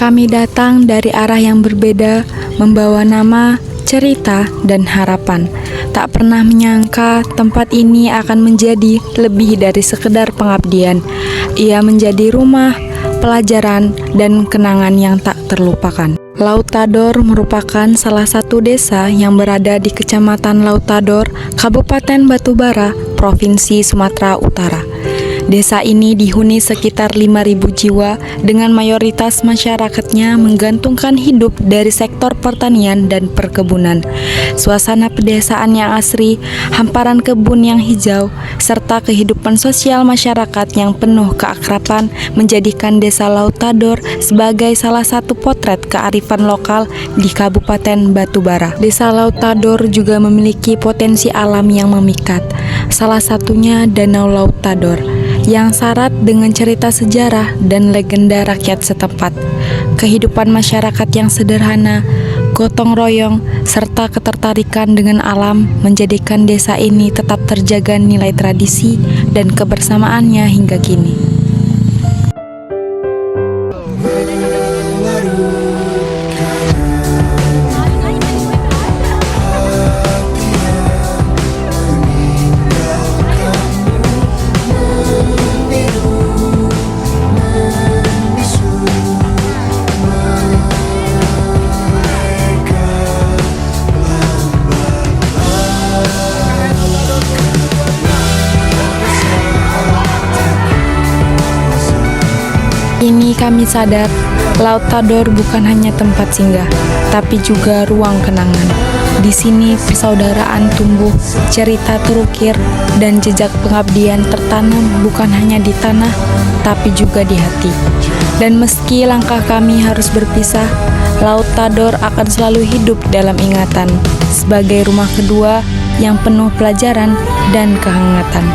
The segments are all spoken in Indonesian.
Kami datang dari arah yang berbeda, membawa nama, cerita, dan harapan. Tak pernah menyangka tempat ini akan menjadi lebih dari sekedar pengabdian. Ia menjadi rumah, pelajaran, dan kenangan yang tak terlupakan. Lautador merupakan salah satu desa yang berada di Kecamatan Lautador, Kabupaten Batubara, Provinsi Sumatera Utara. Desa ini dihuni sekitar 5.000 jiwa dengan mayoritas masyarakatnya menggantungkan hidup dari sektor pertanian dan perkebunan. Suasana pedesaan yang asri, hamparan kebun yang hijau, serta kehidupan sosial masyarakat yang penuh keakraban menjadikan Desa Lautador sebagai salah satu potret kearifan lokal di Kabupaten Batubara. Desa Lautador juga memiliki potensi alam yang memikat, salah satunya Danau Lautador yang syarat dengan cerita sejarah dan legenda rakyat setempat. Kehidupan masyarakat yang sederhana, gotong royong, serta ketertarikan dengan alam menjadikan desa ini tetap terjaga nilai tradisi dan kebersamaannya hingga kini. Kini kami sadar, Lautador bukan hanya tempat singgah, tapi juga ruang kenangan. Di sini persaudaraan tumbuh, cerita terukir, dan jejak pengabdian tertanam bukan hanya di tanah, tapi juga di hati. Dan meski langkah kami harus berpisah, Lautador akan selalu hidup dalam ingatan, sebagai rumah kedua yang penuh pelajaran dan kehangatan.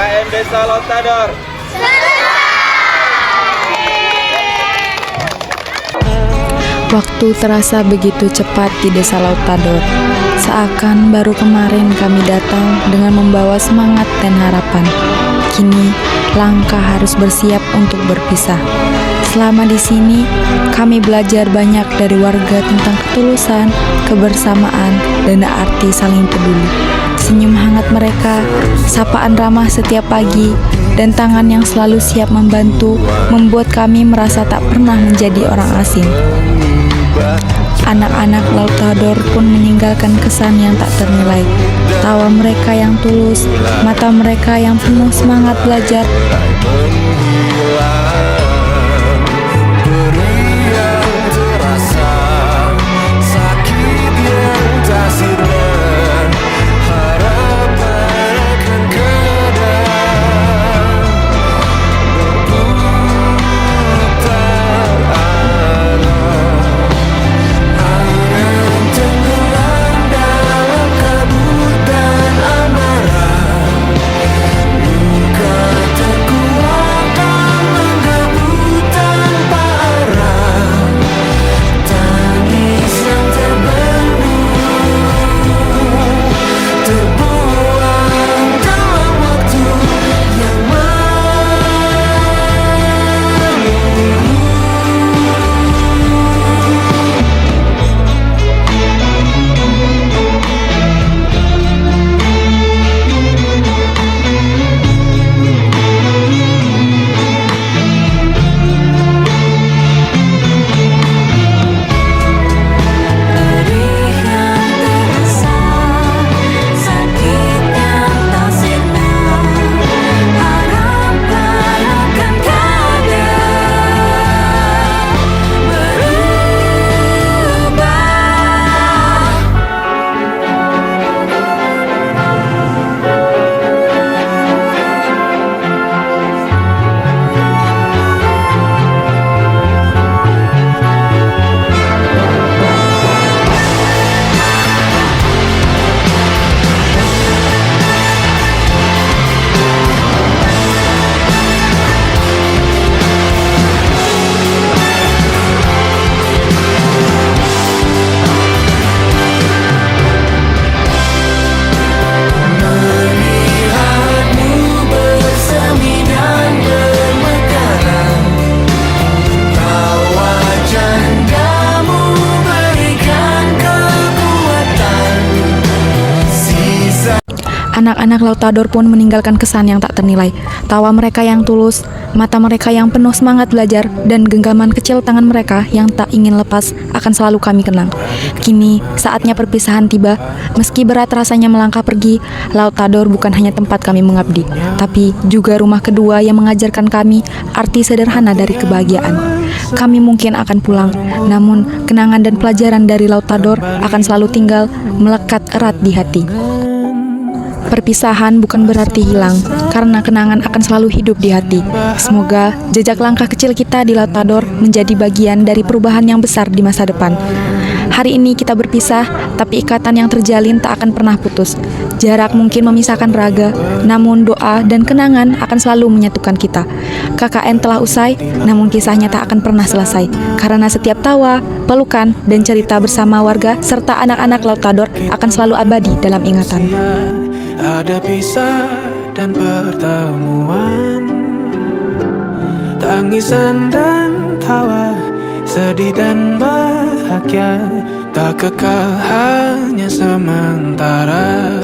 KKN Desa Lautador. Waktu terasa begitu cepat di Desa Lautador. Seakan baru kemarin kami datang dengan membawa semangat dan harapan. Kini, langkah harus bersiap untuk berpisah. Selama di sini, kami belajar banyak dari warga tentang ketulusan, kebersamaan, dan arti saling peduli. Senyum hangat mereka, sapaan ramah setiap pagi, dan tangan yang selalu siap membantu membuat kami merasa tak pernah menjadi orang asing. Anak-anak Lautador pun meninggalkan kesan yang tak ternilai. Tawa mereka yang tulus, mata mereka yang penuh semangat belajar, anak-anak Lautador pun meninggalkan kesan yang tak ternilai. Tawa mereka yang tulus, mata mereka yang penuh semangat belajar, dan genggaman kecil tangan mereka yang tak ingin lepas akan selalu kami kenang. Kini, saatnya perpisahan tiba. Meski berat rasanya melangkah pergi, Lautador bukan hanya tempat kami mengabdi, tapi juga rumah kedua yang mengajarkan kami arti sederhana dari kebahagiaan. Kami mungkin akan pulang, namun kenangan dan pelajaran dari Lautador akan selalu tinggal melekat erat di hati. Perpisahan bukan berarti hilang, karena kenangan akan selalu hidup di hati. Semoga jejak langkah kecil kita di Lautador menjadi bagian dari perubahan yang besar di masa depan. Hari ini kita berpisah, tapi ikatan yang terjalin tak akan pernah putus. Jarak mungkin memisahkan raga, namun doa dan kenangan akan selalu menyatukan kita. KKN telah usai, namun kisahnya tak akan pernah selesai. Karena setiap tawa, pelukan, dan cerita bersama warga serta anak-anak Lautador akan selalu abadi dalam ingatan. Ada pisah dan pertemuan, tangisan dan tawa, sedih dan bahagia, tak kekal hanya sementara.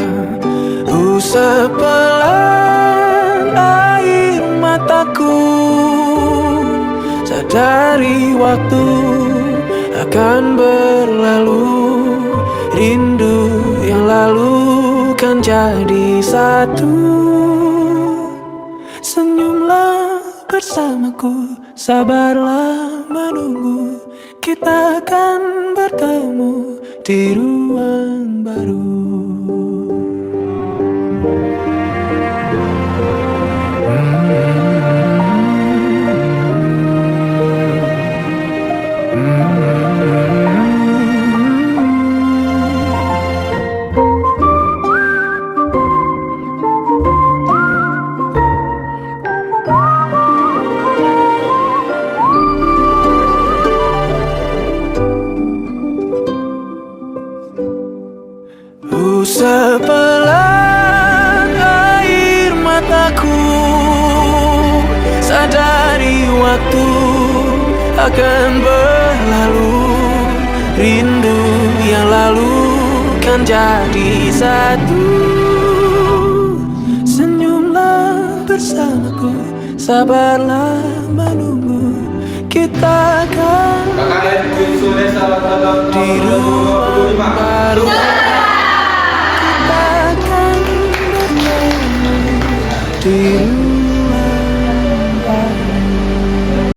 Usap pelan air mataku, sadari waktu akan berlalu. Rindu yang lalu kan jadi satu. Senyumlah bersamaku, sabarlah menunggu. Kita akan bertemu di ruang baru. Terbelah air mataku, sadari waktu akan berlalu. Rindu yang lalu kan jadi satu. Senyumlah bersamaku, sabarlah menunggu. Kita akan di ruang baru. Kita akan bertemu di